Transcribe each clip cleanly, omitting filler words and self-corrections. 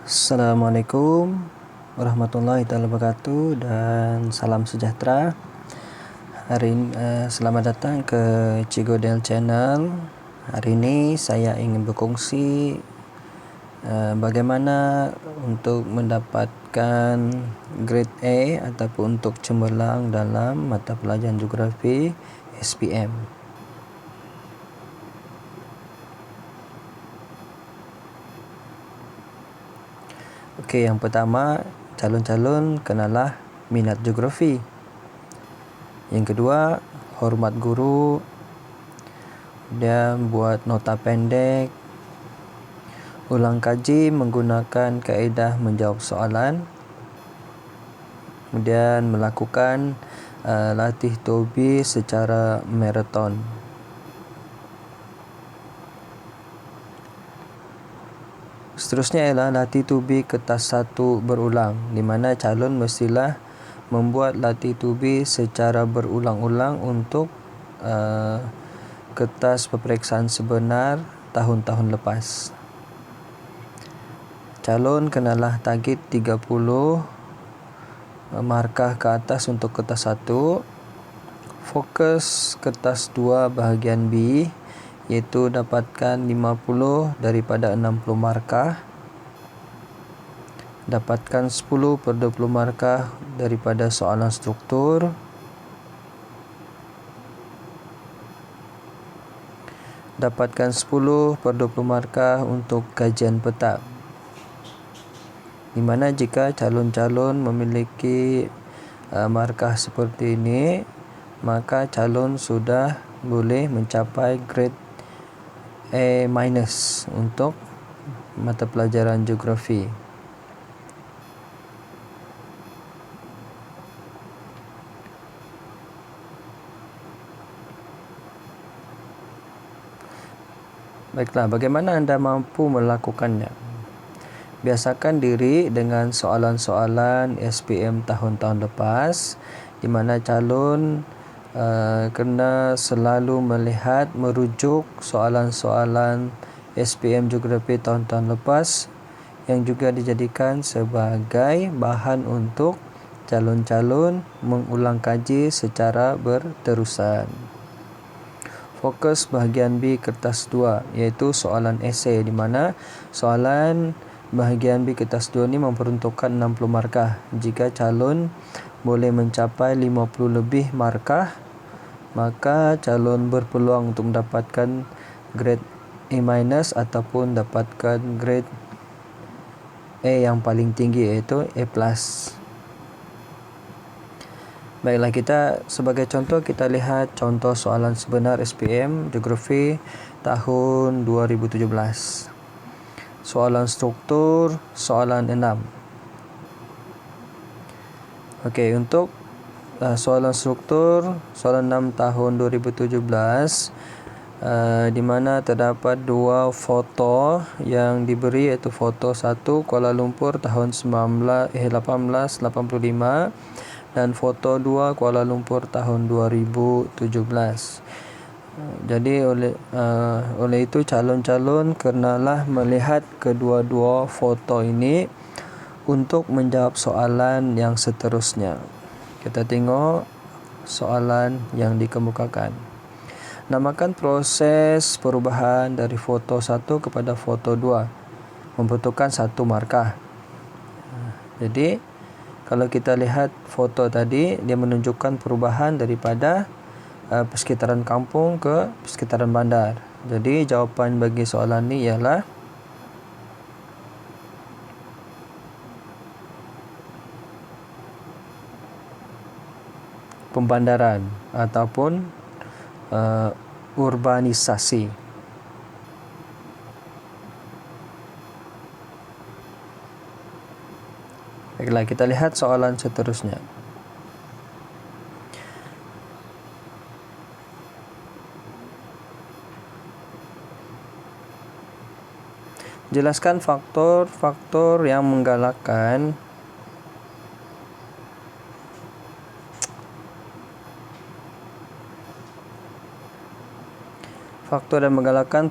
Assalamualaikum warahmatullahi wabarakatuh dan salam sejahtera. Hari ini selamat datang ke Cigodel Channel. Hari ini saya ingin berkongsi bagaimana untuk mendapatkan grade A ataupun untuk cemerlang dalam mata pelajaran geografi SPM. Okey, yang pertama, calon-calon kenalah minat geografi. Yang kedua, hormat guru. Kemudian buat nota pendek. Ulang kaji menggunakan kaedah menjawab soalan. Kemudian melakukan latih tobi secara maraton. Seterusnya ialah latih tubi kertas 1 berulang, di mana calon mestilah membuat latih tubi secara berulang-ulang untuk kertas peperiksaan sebenar tahun-tahun lepas. Calon kenalah target 30 markah ke atas untuk kertas 1. Fokus kertas 2 bahagian B, iaitu dapatkan 50 daripada 60 markah. Dapatkan 10/20 markah daripada soalan struktur. Dapatkan 10/20 markah untuk kajian petang. Di mana jika calon-calon memiliki markah seperti ini, maka calon sudah boleh mencapai grade A- untuk mata pelajaran geografi. Baiklah, bagaimana anda mampu melakukannya? Biasakan diri dengan soalan-soalan SPM tahun-tahun lepas, di mana calon kena selalu melihat, merujuk soalan-soalan SPM geografi tahun-tahun lepas yang juga dijadikan sebagai bahan untuk calon-calon mengulang kaji secara berterusan. Fokus bahagian B kertas 2, iaitu soalan esei, di mana soalan bahagian B kertas 2 ni memperuntukkan 60 markah. Jika calon boleh mencapai 50 lebih markah, maka calon berpeluang untuk mendapatkan grade A- ataupun dapatkan grade A yang paling tinggi, iaitu A+. Baiklah, kita sebagai contoh, kita lihat contoh soalan sebenar SPM Geografi tahun 2017. Soalan struktur, soalan 6. Okey, untuk soalan struktur, soalan 6 tahun 2017, di mana terdapat dua foto yang diberi, iaitu foto 1 Kuala Lumpur tahun 1885 dan foto 2 Kuala Lumpur tahun 2017. Jadi oleh itu calon-calon kenalah melihat kedua-dua foto ini untuk menjawab soalan yang seterusnya. Kita tengok soalan yang dikemukakan. Namakan proses perubahan dari foto 1 kepada foto 2. Membutuhkan 1 markah. Jadi kalau kita lihat foto tadi, dia menunjukkan perubahan daripada persekitaran kampung ke persekitaran bandar. Jadi jawapan bagi soalan ni ialah pembandaran ataupun urbanisasi. Baiklah, kita lihat soalan seterusnya. Jelaskan faktor-faktor yang menggalakkan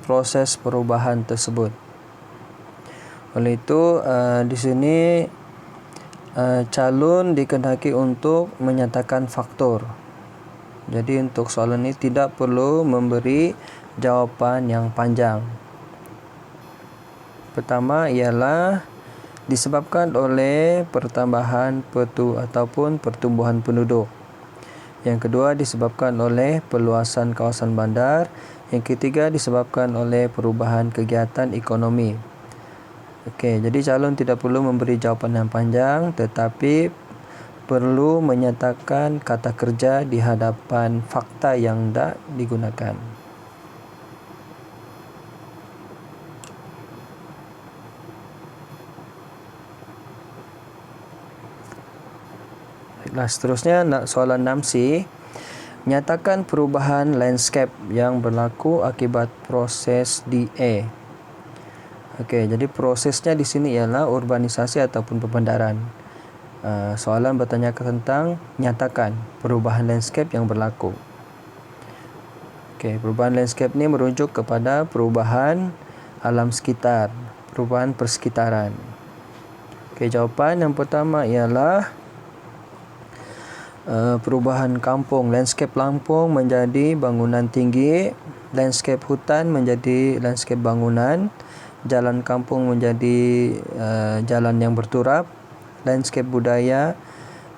proses perubahan tersebut. Oleh itu di sini calon dikehendaki untuk menyatakan faktor. Jadi untuk soalan ini tidak perlu memberi jawapan yang panjang. Pertama ialah disebabkan oleh pertambahan ataupun pertumbuhan penduduk. Yang kedua disebabkan oleh perluasan kawasan bandar. Yang ketiga disebabkan oleh perubahan kegiatan ekonomi. Okey, jadi calon tidak perlu memberi jawapan yang panjang, tetapi perlu menyatakan kata kerja di hadapan fakta yang dah digunakan. Baiklah, seterusnya soalan 6C. Nyatakan perubahan landscape yang berlaku akibat proses DA. Okey, jadi prosesnya di sini ialah urbanisasi ataupun pembandaran. Soalan bertanya tentang nyatakan perubahan landscape yang berlaku. Okey, perubahan landscape ni merujuk kepada perubahan alam sekitar, perubahan persekitaran. Okey, jawapan yang pertama ialah perubahan kampung, landscape kampung menjadi bangunan tinggi, landscape hutan menjadi landscape bangunan, jalan kampung menjadi jalan yang berturap, landscape budaya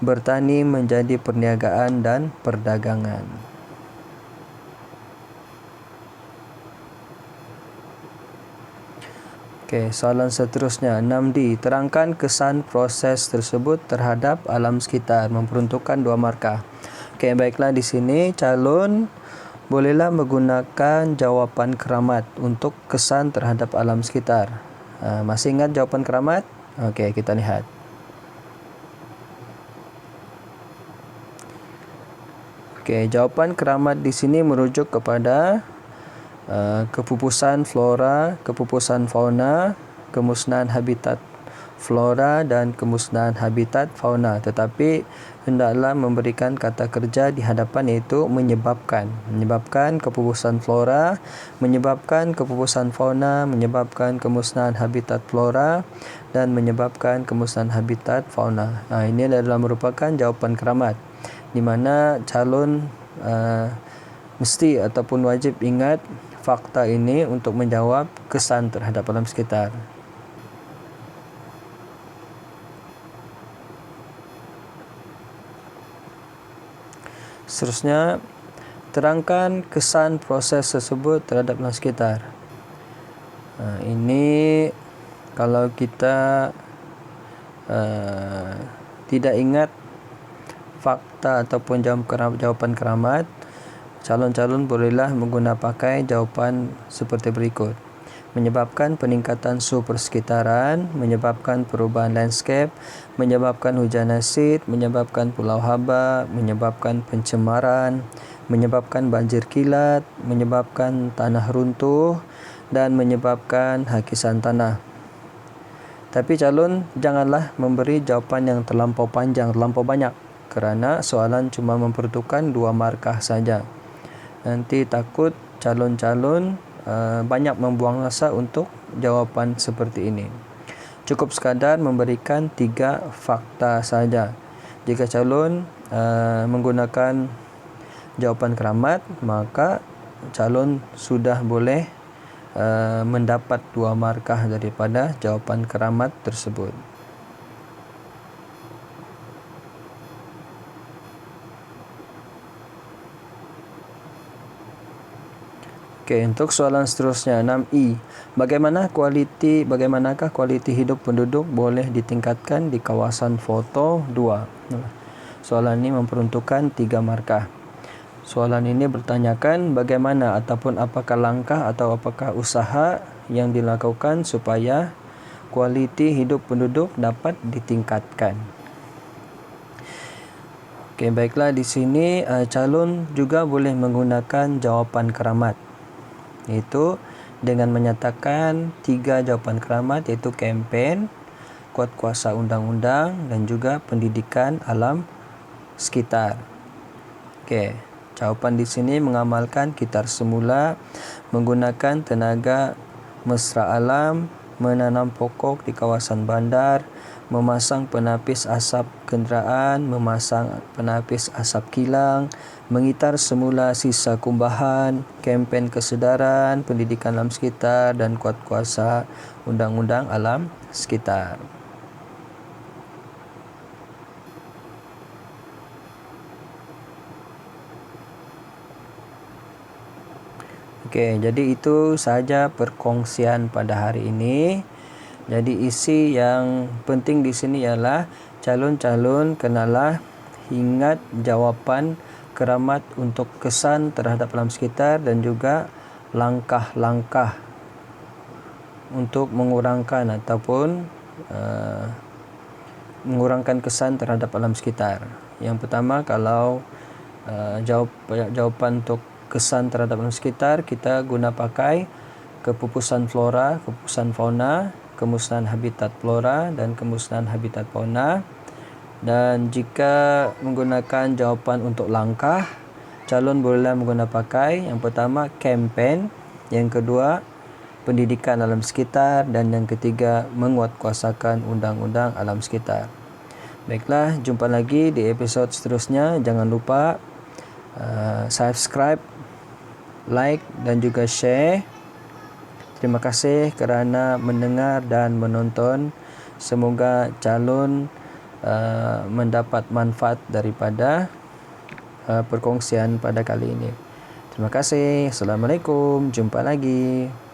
bertani menjadi perniagaan dan perdagangan. Okey, soalan seterusnya 6D. Terangkan kesan proses tersebut terhadap alam sekitar, memperuntukkan 2 markah. Okey, baiklah, di sini calon bolehlah menggunakan jawapan keramat untuk kesan terhadap alam sekitar. Masih ingat jawapan keramat? Okey, kita lihat. Okey, jawapan keramat di sini merujuk kepada kepupusan flora, kepupusan fauna, kemusnahan habitat flora dan kemusnahan habitat fauna. Tetapi hendaklah memberikan kata kerja di hadapan, iaitu menyebabkan kepupusan flora, menyebabkan kepupusan fauna, menyebabkan kemusnahan habitat flora dan menyebabkan kemusnahan habitat fauna. Ini adalah merupakan jawapan keramat, di mana calon mesti ataupun wajib ingat fakta ini untuk menjawab kesan terhadap alam sekitar. Seterusnya, terangkan kesan proses tersebut terhadap alam sekitar. Ini kalau kita tidak ingat fakta ataupun jawapan keramat, calon-calon bolehlah pakai jawapan seperti berikut. Menyebabkan peningkatan suhu persekitaran, menyebabkan perubahan landscape, menyebabkan hujan asid, menyebabkan pulau haba, menyebabkan pencemaran, menyebabkan banjir kilat, menyebabkan tanah runtuh dan menyebabkan hakisan tanah. Tapi calon janganlah memberi jawapan yang terlampau panjang, terlampau banyak, kerana soalan cuma memperuntukkan 2 markah saja. Nanti takut calon-calon banyak membuang masa untuk jawapan seperti ini. Cukup sekadar memberikan 3 fakta saja. Jika calon menggunakan jawapan keramat, maka calon sudah boleh mendapat 2 markah daripada jawapan keramat tersebut. Okey, untuk soalan seterusnya 6E. Bagaimanakah kualiti hidup penduduk boleh ditingkatkan di kawasan foto 2? Soalan ini memperuntukkan 3 markah. Soalan ini bertanyakan bagaimana ataupun apakah langkah atau apakah usaha yang dilakukan supaya kualiti hidup penduduk dapat ditingkatkan. Okey, baiklah, di sini calon juga boleh menggunakan jawapan keramat, iaitu dengan menyatakan 3 jawapan keramat, iaitu kempen, kuat kuasa undang-undang dan juga pendidikan alam sekitar. Okey, jawapan di sini mengamalkan kitar semula, menggunakan tenaga mesra alam, menanam pokok di kawasan bandar, memasang penapis asap kenderaan, memasang penapis asap kilang, mengitar semula sisa kumbahan, kempen kesedaran, pendidikan alam sekitar, dan kuat kuasa undang-undang alam sekitar. Oke, jadi itu saja perkongsian pada hari ini. Jadi isi yang penting di sini ialah calon-calon kenalah ingat jawapan keramat untuk kesan terhadap alam sekitar dan juga langkah-langkah untuk mengurangkan ataupun mengurangkan kesan terhadap alam sekitar. Yang pertama, kalau jawapan untuk kesan terhadap alam sekitar, kita guna pakai kepupusan flora, kepupusan fauna, kemusnahan habitat flora dan kemusnahan habitat fauna. Dan jika menggunakan jawapan untuk langkah, calon boleh menggunakan pakai yang pertama kempen, yang kedua pendidikan alam sekitar, dan yang ketiga menguatkuasakan undang-undang alam sekitar. Baiklah, jumpa lagi di episod seterusnya. Jangan lupa subscribe, like dan juga share. Terima kasih kerana mendengar dan menonton. Semoga calon mendapat manfaat daripada perkongsian pada kali ini. Terima kasih. Assalamualaikum. Jumpa lagi.